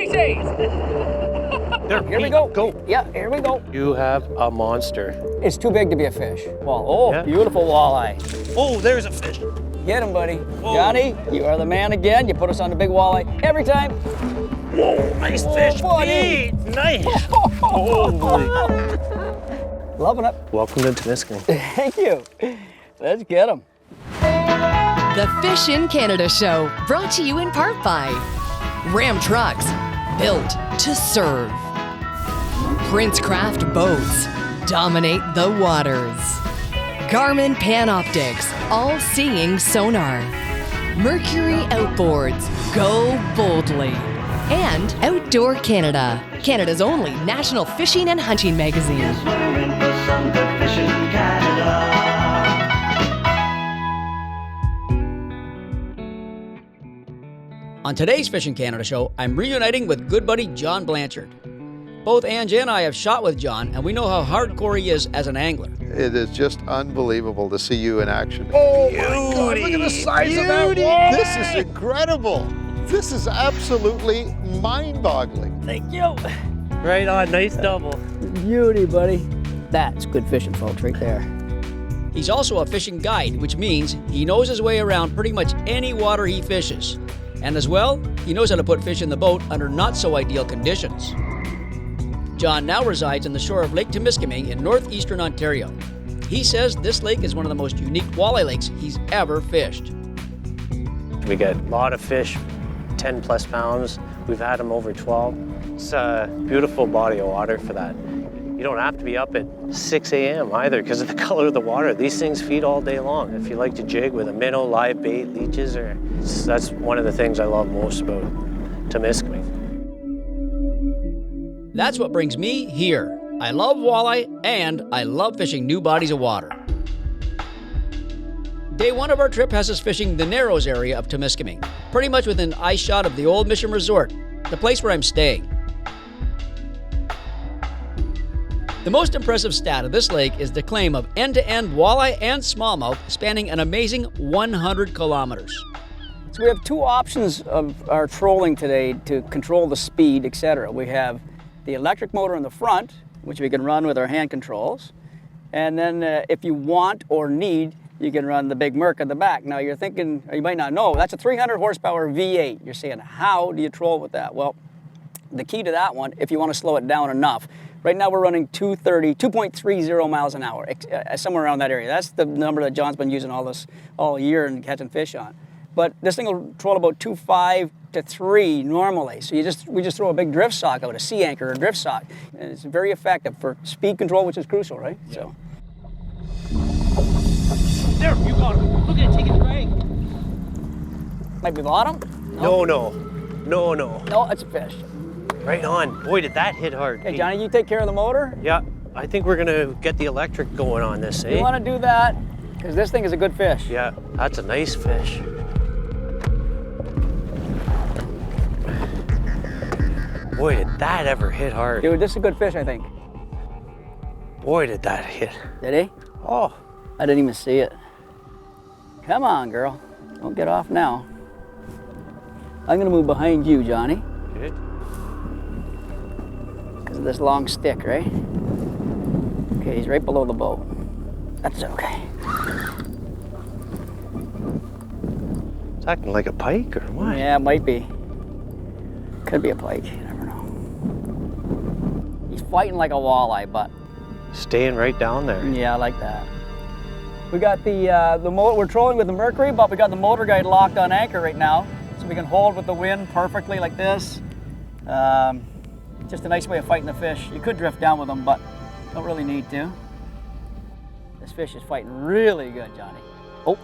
species. There, Here we go. Go. Yeah, here we go. You have a monster. It's too big to be a fish. Well, oh, Yeah. beautiful walleye. Oh, there's a fish. Get him, buddy. Whoa. Johnny, you are the man again. You put us on the big walleye every time. Whoa, nice fish. buddy. Pete. Nice. Holy. Loving it. Welcome to Temiskaming. Thank you. Let's get him. The Fish in Canada show, brought to you in part by Ram Trucks, built to serve. Princecraft Boats, dominate the waters. Garmin Panoptics, all-seeing sonar. Mercury Outboards, go boldly. And Outdoor Canada, Canada's only national fishing and hunting magazine. On today's Fish in Canada show, I'm reuniting with good buddy John Blanchard. Both Angie and I have shot with John, and we know how hardcore he is as an angler. It is just unbelievable to see you in action. Oh, my God, look at the size of that wall. This is incredible. This is absolutely mind-boggling. Thank you. Right on, nice double. Beauty, buddy. That's good fishing, folks, right there. He's also a fishing guide, which means he knows his way around pretty much any water he fishes. And as well, he knows how to put fish in the boat under not-so-ideal conditions. John now resides on the shore of Lake Temiskaming in northeastern Ontario. He says this lake is one of the most unique walleye lakes he's ever fished. We get a lot of fish, 10 plus pounds. We've had them over 12. It's a beautiful body of water for that. You don't have to be up at 6 a.m. either because of the color of the water. These things feed all day long. If you like to jig with a minnow, live bait, leeches, that's one of the things I love most about Temiskaming. That's what brings me here. I love walleye and I love fishing new bodies of water. Day one of our trip has us fishing the Narrows area of Temiskaming, pretty much within eye shot of the Old Mission Resort, the place where I'm staying. The most impressive stat of this lake is the claim of end-to-end walleye and smallmouth spanning an amazing 100 kilometers. So we have two options of our trolling today to control the speed, etc. We have the electric motor in the front, which we can run with our hand controls. And then if you want or need, you can run the big Merc at the back. Now you're thinking, or you might not know, that's a 300 horsepower V8. You're saying, how do you troll with that? Well, the key to that one, if you want to slow it down enough, right now we're running 2.30 miles an hour, somewhere around that area. That's the number that John's been using all year and catching fish on. But this thing will troll about 2.5 to 3 normally. So we just throw a big drift sock out, a sea anchor or drift sock. And it's very effective for speed control, which is crucial, right? Yeah. So. There, you got him. Look at it taking the drag. Might be bottom? No. No, it's a fish. Right on. Boy, did that hit hard. Hey, Pete. Johnny, you take care of the motor? Yeah, I think we're gonna get the electric going on this, eh? You want to do that, because this thing is a good fish. Yeah, that's a nice fish. Boy, did that ever hit hard. Dude, this is a good fish, I think. Boy, did that hit. Did he? Oh. I didn't even see it. Come on, girl. Don't get off now. I'm gonna move behind you, Johnny. Okay. Because of this long stick, right? Okay, he's right below the boat. That's okay. It's acting like a pike or what? Yeah, it might be. Could be a pike, you never know. He's fighting like a walleye, but Staying right down there. yeah, I like that. We got the motor, we're trolling with the Mercury, but we got the motor guide locked on anchor right now, so we can hold with the wind perfectly like this. Just a nice way of fighting the fish. You could drift down with them, but don't really need to. This fish is fighting really good, Johnny. Oh,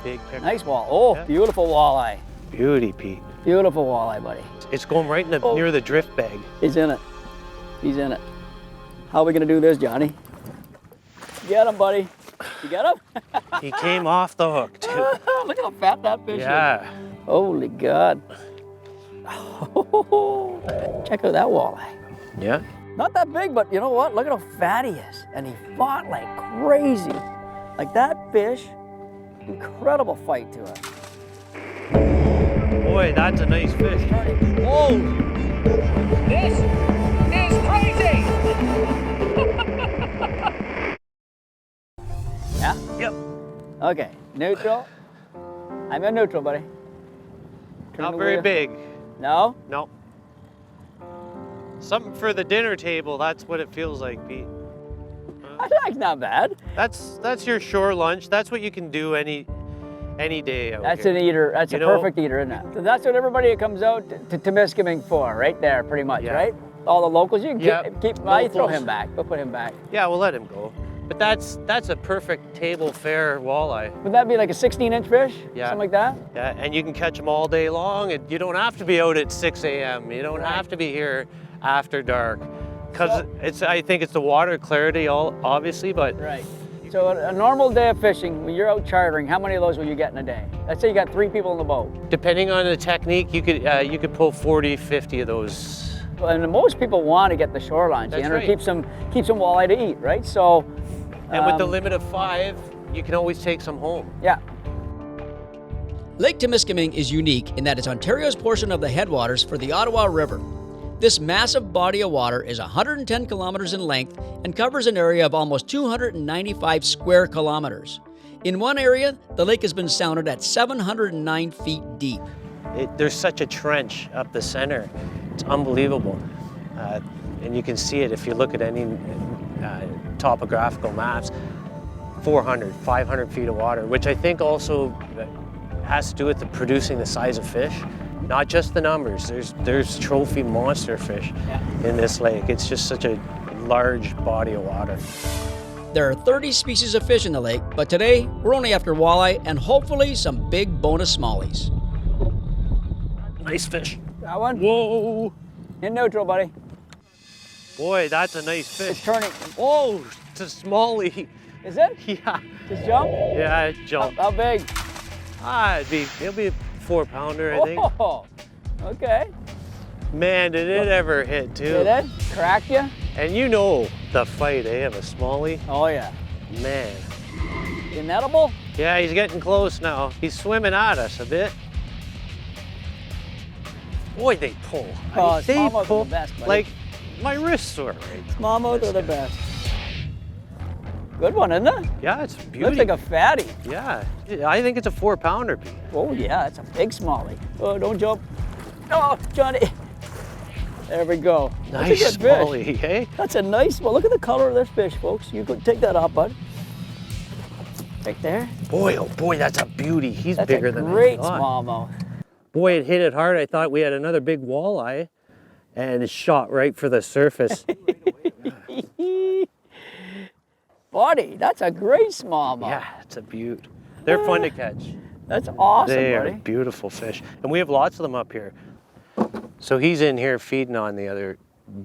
Big picture. nice wall. Oh, Yeah. beautiful walleye. Beauty, Pete. Beautiful walleye, buddy. It's going right in the, near the drift bag. He's in it. He's in it. How are we gonna do this, Johnny? Get him, buddy. You got him? He came off the hook, too. Look how fat that fish is. Yeah. Holy God. Check out that walleye. Yeah. Not that big, but you know what? Look at how fat he is. And he fought like crazy. Like that fish, incredible fight to it. Boy, that's a nice fish. Whoa! This is crazy! Yeah? Yep. Okay, neutral. I'm in neutral, buddy. Turn Not the very wheel. big. No? No. Something for the dinner table, that's what it feels like, Pete. That's not bad. That's your shore lunch. That's what you can do any day out That's here. an eater. That's You a know- perfect eater, isn't it? So that's what everybody comes out to Temiskaming for, right there, pretty much, Yeah. right? All the locals. You can Yeah. keep I throw Locals. him back. We'll put him back. Yeah, we'll let him go. But that's a perfect table fare walleye. Would that be like a 16-inch fish? Yeah. Something like that? Yeah, and you can catch them all day long, and you don't have to be out at 6 a.m. You don't have to be here after dark, because I think it's the water clarity, obviously, but Right. So a normal day of fishing, when you're out chartering, how many of those will you get in a day? Let's say you got 3 people in the boat. depending on the technique, you could pull 40, 50 of those. And most people want to get the shoreline, That's you know, right. keep some walleye to eat, right? So, And with the limit of 5, you can always take some home. yeah. Lake Temiskaming is unique in that it's Ontario's portion of the headwaters for the Ottawa River. This massive body of water is 110 kilometers in length and covers an area of almost 295 square kilometers. In one area, the lake has been sounded at 709 feet deep. There's such a trench up the center. It's unbelievable. And you can see it if you look at any topographical maps. 400, 500 feet of water, which I think also has to do with producing the size of fish, not just the numbers. There's trophy monster fish in this lake. It's just such a large body of water. There are 30 species of fish in the lake, but today we're only after walleye and hopefully some big bonus smallies. Nice fish. That one? Whoa! In neutral, buddy. Boy, that's a nice It's fish. turning. Whoa, it's a smallie. Is it? Yeah, Just jump? yeah, it jumped. How big? It'll be a 4-pounder, I think. Oh, okay. Man, did it ever hit too. Did it? Crack you? And you know the fight, of a smallie? Oh, yeah. Man. Inedible? Yeah, he's getting close now. He's swimming at us a bit. Boy, they pull. Oh, They smallmouth are pull. the best, buddy. Like, my wrists sore right now. Smallmouth are the best. Good one, isn't it? Yeah, it's beauty. Looks like a fatty. Yeah, I think it's a 4-pounder, Pete. Oh, yeah, it's a big smallie. Oh, don't jump. Oh, Johnny. There we go. That's a Nice good fish. smallie, hey? That's a nice one. Look at the color of this fish, folks. You could take that off, bud. Right there. Boy, oh boy, that's a beauty. He's That's bigger a than great I thought. smallmouth. Boy, it hit it hard. I thought we had another big walleye, and it shot right for the surface. Buddy, that's a great smallmouth. Yeah, it's a beaut. They're fun to catch. That's awesome, They buddy. are beautiful fish. And we have lots of them up here. So he's in here feeding on the other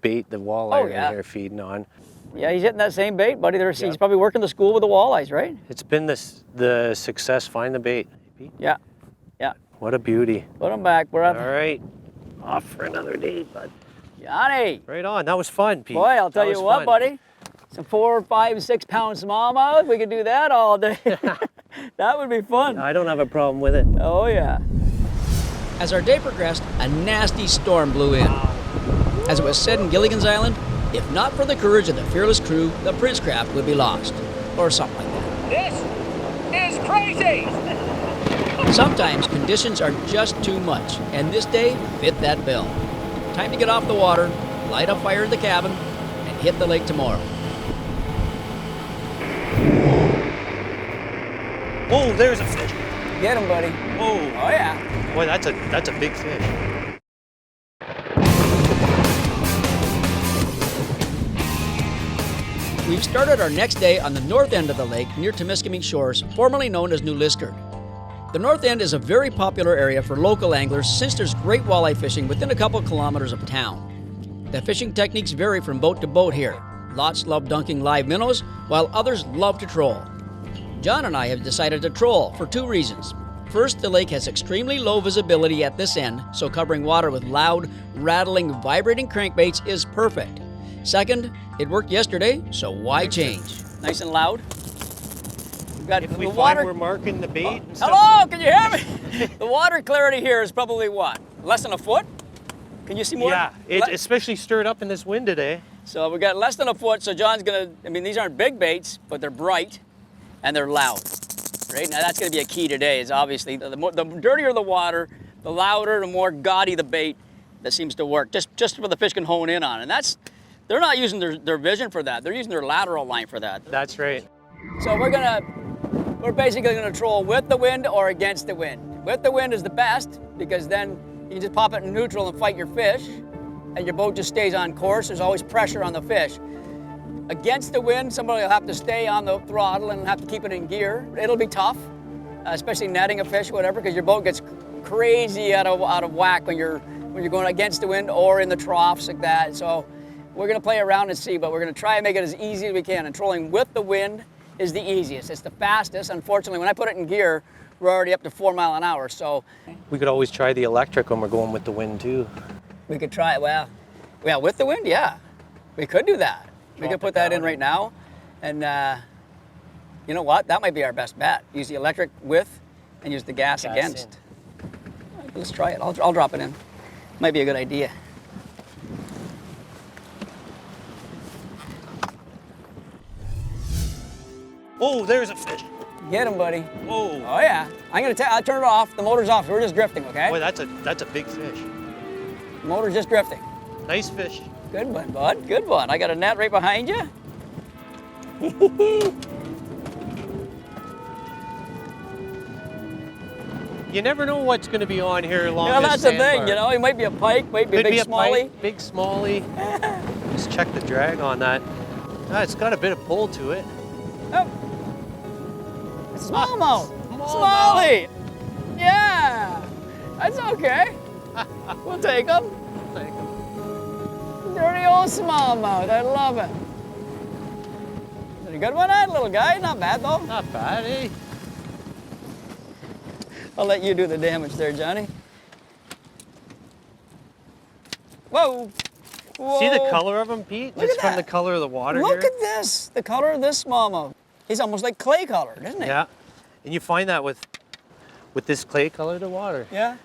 bait the walleye Oh, are yeah. in here feeding on. Yeah, he's hitting that same bait, buddy. Yeah. He's probably working the school with the walleyes, right? It's been the success, find the bait. Yeah. Yeah. What a beauty. Put him back. We're All up. right, off for another day, bud. Johnny. Right on, that was fun, Pete. Boy, I'll tell That you was what, fun. buddy. Some 4, 5, 6 pound smallmouth. We could do that all day. That would be fun. I don't have a problem with it. Oh, yeah. As our day progressed, a nasty storm blew in. As it was said in Gilligan's Island, if not for the courage of the fearless crew, the Princecraft would be lost. Or something like that. This is crazy! Sometimes conditions are just too much, and this day fit that bill. Time to get off the water, light a fire in the cabin, and hit the lake tomorrow. Whoa, there's a fish. Get him, buddy. Whoa, Oh, yeah. boy, that's a big fish. We've started our next day on the north end of the lake near Temiskaming Shores, formerly known as New Liskeard. The north end is a very popular area for local anglers since there's great walleye fishing within a couple kilometers of town. The fishing techniques vary from boat to boat here. Lots love dunking live minnows, while others love to troll. John and I have decided to troll for 2 reasons. First, the lake has extremely low visibility at this end, so covering water with loud, rattling, vibrating crankbaits is perfect. Second, it worked yesterday, so why change? Nice and loud. We've got If the we water. find we're marking the bait and stuff. Hello, can you hear me? The water clarity here is probably what? Less than a foot? Can you see more? Yeah, especially stirred up in this wind today. So we got less than a foot, so John's gonna, I mean, these aren't big baits, but they're bright and they're loud. Right, now that's gonna be a key today, is obviously the dirtier the water, the louder, the more gaudy the bait that seems to work, just where the fish can hone in on. And they're not using their vision for that, they're using their lateral line for that. That's right. So we're basically gonna troll with the wind or against the wind. With the wind is the best, because then you can just pop it in neutral and fight your fish, and your boat just stays on course. There's always pressure on the fish. Against the wind, somebody will have to stay on the throttle and have to keep it in gear. It'll be tough, especially netting a fish or whatever, because your boat gets crazy out of whack when you're going against the wind or in the troughs like that. So we're gonna play around and see, but we're gonna try and make it as easy as we can. And trolling with the wind is the easiest. It's the fastest. Unfortunately, when I put it in gear, we're already up to 4 miles an hour. So We could always try the electric when we're going with the wind too. we could try it. Well, with the wind, yeah, we could do that. We could put that in right now, and you know what? That might be our best bet. Use the electric with, and use the gas against. Let's try it. I'll drop it in. Might be a good idea. Oh, there's a fish. Get him, buddy. Whoa. Oh yeah. I'll turn it off. The motor's off. We're just drifting, okay? Boy, that's a big fish. The motor's just drifting. Nice fish. Good one, bud. Good one. I got a net right behind you. You never know what's going to be on here along Yeah, this that's the thing, sandbar. you know. It might be a pike, might be a Could big be a smallie. pike, big smallie. Just check the drag on that. It's got a bit of pull to it. Oh. It's smallmouth. Smallmouth. Smallie. Yeah. That's okay. We'll take them. Dirty old smallmouth. I love it. Is it a good one, that little guy? Not bad, though. Not bad, eh? I'll let you do the damage there, Johnny. Whoa. Whoa. See the color of him, Pete? Look Just at from that. the color of the water here? Look at this. The color of this smallmouth. He's almost like clay colored, isn't he? Yeah. And you find that with this clay colored water. Yeah.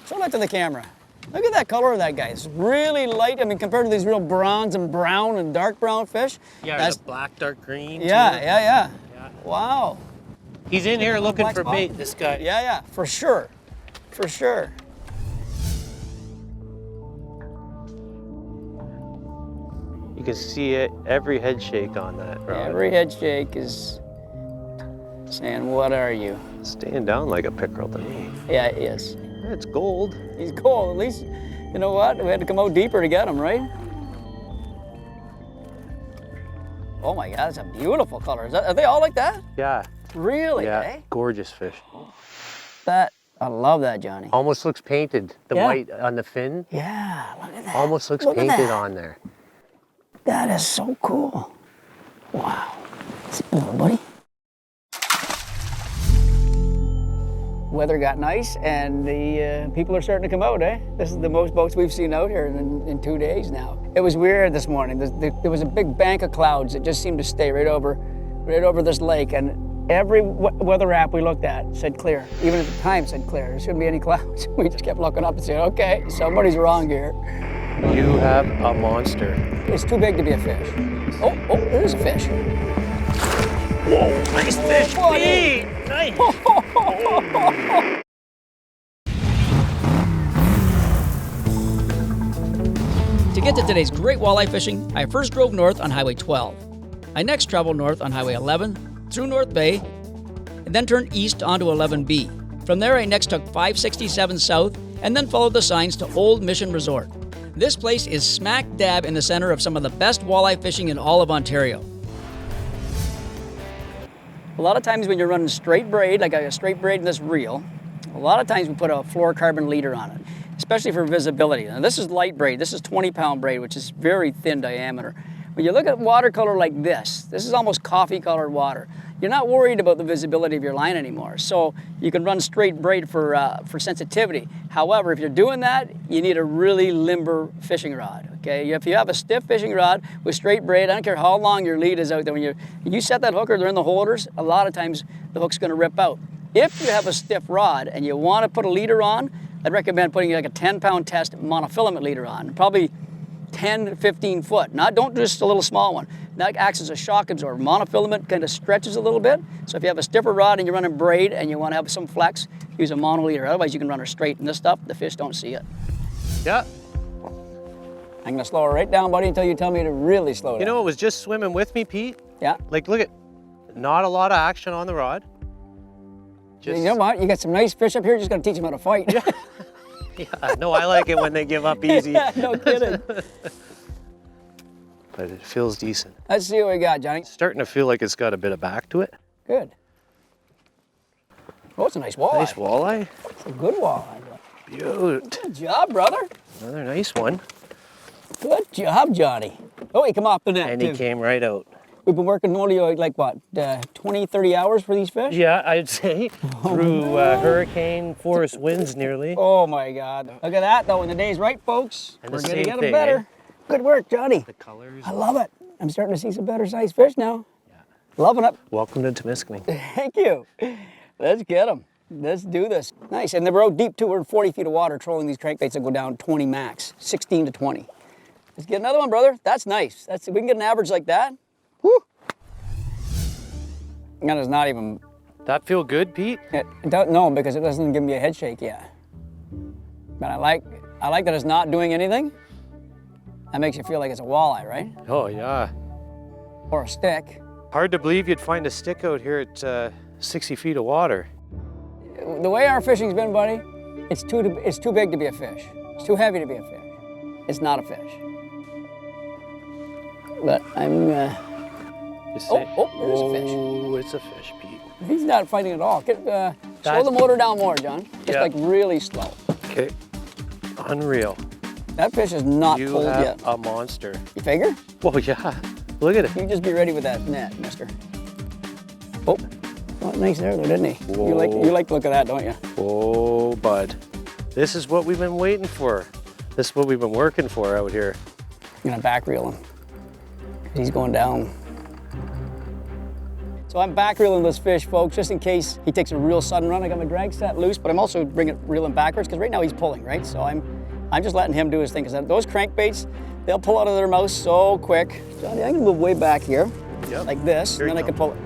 Show that to the camera. Look at that color of that guy. It's really light. I mean, compared to these real bronze and brown and dark brown fish. Yeah, that's the black, dark green. yeah, too. yeah. Yeah. Wow. He's in here looking Black for spot? bait, this guy. Yeah, for sure. For sure. You can see it, every head shake on that rod. Every head shake is saying, what are you? Staying down like a pickerel to me. Yeah, it is. It's gold. He's cool. At least, you know what? We had to come out deeper to get him, right? Oh my God, that's a beautiful color. Are they all like that? Yeah. Really, Yeah. eh? Gorgeous fish. I love that, Johnny. Almost looks painted. The Yeah. white on the fin. Yeah, look at that. Almost looks Look at painted that. on there. That is so cool. Wow. Sit down, buddy. Weather got nice, and the people are starting to come out, eh? This is the most boats we've seen out here in 2 days now. It was weird this morning. There was a big bank of clouds that just seemed to stay right over this lake, and every weather app we looked at said clear. Even at the time said clear. There shouldn't be any clouds. We just kept looking up and saying, okay, somebody's wrong here. You have a monster. It's too big to be a fish. Oh, there's a fish. Whoa, nice fish, buddy. Pete. Nice. To get to today's great walleye fishing, I first drove north on Highway 12. I next traveled north on Highway 11, through North Bay, and then turned east onto 11B. From there, I next took 567 south and then followed the signs to Old Mission Resort. This place is smack dab in the center of some of the best walleye fishing in all of Ontario. A lot of times when you're running straight braid, like a straight braid in this reel, a lot of times we put a fluorocarbon leader on it, especially for visibility. Now this is light braid, this is 20-pound braid, which is very thin diameter. When you look at watercolor like this is almost coffee colored water. You're not worried about the visibility of your line anymore. So you can run straight braid for sensitivity. However, if you're doing that, you need a really limber fishing rod, okay? If you have a stiff fishing rod with straight braid, I don't care how long your lead is out there, when you set that hooker, they're in the holders, a lot of times the hook's gonna rip out. If you have a stiff rod and you wanna put a leader on, I'd recommend putting like a 10-pound test monofilament leader on, probably 10 to 15 foot. Don't just a little small one. That acts as a shock absorber. Monofilament kind of stretches a little bit. So if you have a stiffer rod and you're running braid and you want to have some flex, use a mono leader. Otherwise you can run her straight. And this stuff, the fish don't see it. Yeah. I'm gonna slow her right down, buddy, until you tell me to really slow down. You know, it was just swimming with me, Pete. Yeah. Like, look at, not a lot of action on the rod. Just... You know what? You got some nice fish up here. Just gotta teach them how to fight. Yeah. Yeah. No, I like it when they give up easy. Yeah, no kidding. But it feels decent. Let's see what we got, Johnny. It's starting to feel like it's got a bit of back to it. Good. Oh, it's a nice walleye. Nice walleye. It's a good walleye. Beaut. Good job, brother. Another nice one. Good job, Johnny. Oh, he come off the net, And too. he came right out. We've been working only like what, 20, 30 hours for these fish? Yeah, I'd say through hurricane force winds nearly. Oh my God. Look at that though, when the day's right, folks. And We're the gonna same get them thing, better. eh? Good work, Johnny. The colors. I love it. I'm starting to see some better sized fish now. Yeah. Loving it. Welcome to Temiskaming. Thank you. Let's get them. Let's do this. Nice, and they're out deep too. We're in 40 feet of water trolling these crankbaits that go down 20 max, 16 to 20. Let's get another one, brother. That's nice. We can get an average like that. Woo! That is not even... That feel good, Pete? It don't, no, because it doesn't give me a head shake yet. But I like that it's not doing anything. That makes you feel like it's a walleye, right? Oh, yeah. Or a stick. Hard to believe you'd find a stick out here at 60 feet of water. The way our fishing's been, buddy, it's too big to be a fish. It's too heavy to be a fish. It's not a fish. But I'm... Just Oh, say, there's a fish. Oh, it's a fish, Pete. He's not fighting at all. Slow the motor down more, John. Just like really slow. Okay. Unreal. That fish is not You pulled have yet. a monster. You figure? Oh, yeah. Look at it. You just be ready with that net, mister. Oh, nice there though, didn't he? Whoa. You like to look at that, don't you? Oh, bud. This is what we've been waiting for. This is what we've been working for out here. I'm gonna back reel him. He's going down. So I'm back reeling this fish, folks, just in case he takes a real sudden run. I got my drag set loose, but I'm also reeling backwards because right now he's pulling, right? So I'm just letting him do his thing because those crankbaits, they'll pull out of their mouth so quick. Johnny, I'm gonna move way back here, like this, Here and then I can pull it.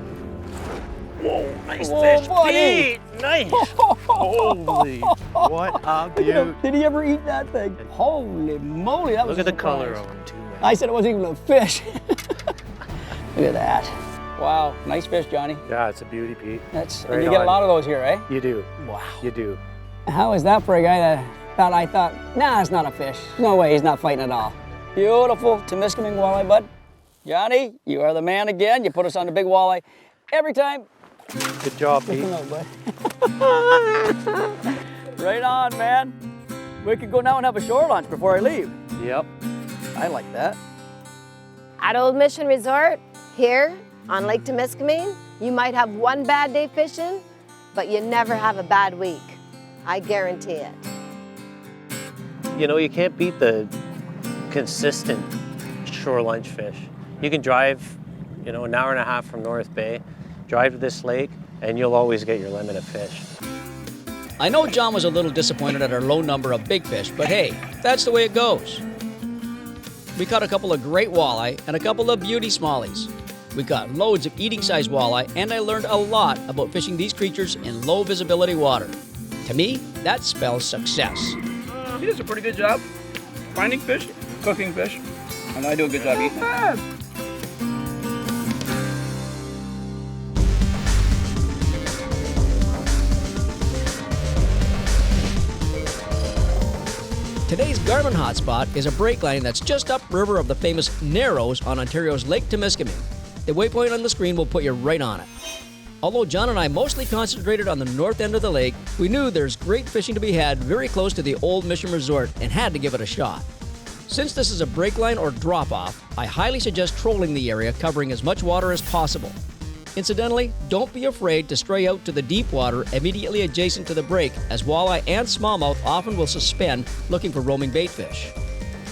Whoa, nice Whoa, fish, buddy. Pete. Nice. Holy, what a beaut. Did he ever eat that thing? Holy moly, that was Look a at the color surprise. of him, too. I said it wasn't even a fish. Look at that. Wow, nice fish, Johnny. Yeah, it's a beauty, Pete. And Right you get a on. lot of those here, eh? You do. Wow. You do. How is that for a guy that I thought, nah, it's not a fish. No way, he's not fighting at all. Beautiful Temiskaming walleye, bud. Johnny, you are the man again. You put us on the big walleye every time. Good job, Pete. No, bud. Right on, man. We could go now and have a shore lunch before I leave. Yep. I like that. At Old Mission Resort, here on Lake Temiskaming, you might have one bad day fishing, but you never have a bad week. I guarantee it. You know, you can't beat the consistent shore lunch fish. You can drive, you know, an hour and a half from North Bay, drive to this lake, and you'll always get your limit of fish. I know John was a little disappointed at our low number of big fish, but hey, that's the way it goes. We caught a couple of great walleye and a couple of beauty smallies. We got loads of eating-sized walleye, and I learned a lot about fishing these creatures in low visibility water. To me, that spells success. He does a pretty good job finding fish, cooking fish, and I do a good job eating it. Today's Garmin hotspot is a break line that's just upriver of the famous Narrows on Ontario's Lake Temiskaming. The waypoint on the screen will put you right on it. Although John and I mostly concentrated on the north end of the lake, we knew there's great fishing to be had very close to the Old Mission Resort and had to give it a shot. Since this is a break line or drop-off, I highly suggest trolling the area, covering as much water as possible. Incidentally, don't be afraid to stray out to the deep water immediately adjacent to the break, as walleye and smallmouth often will suspend looking for roaming bait fish.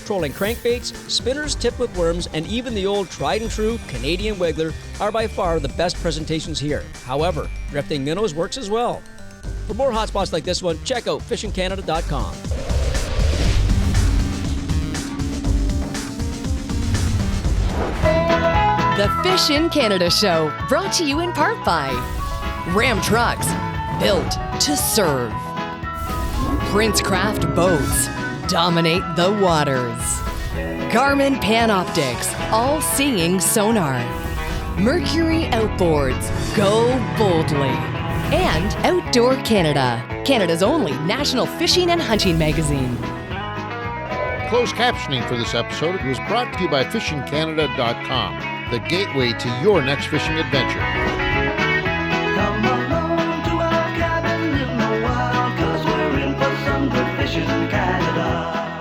Trolling crankbaits, spinners tipped with worms, and even the old tried and true Canadian wiggler are by far the best presentations here. However, drifting minnows works as well. For more hotspots like this one, check out fishingcanada.com. The Fish in Canada Show, brought to you in part by Ram Trucks, built to serve. Princecraft Boats, dominate the waters. Garmin Panoptics, all-seeing sonar. Mercury Outboards, go boldly. And Outdoor Canada, Canada's only national fishing and hunting magazine. Closed captioning for this episode was brought to you by fishingcanada.com, the gateway to your next fishing adventure. Come along to our cabin in the wild, 'cause we're in for some good fishing in Canada.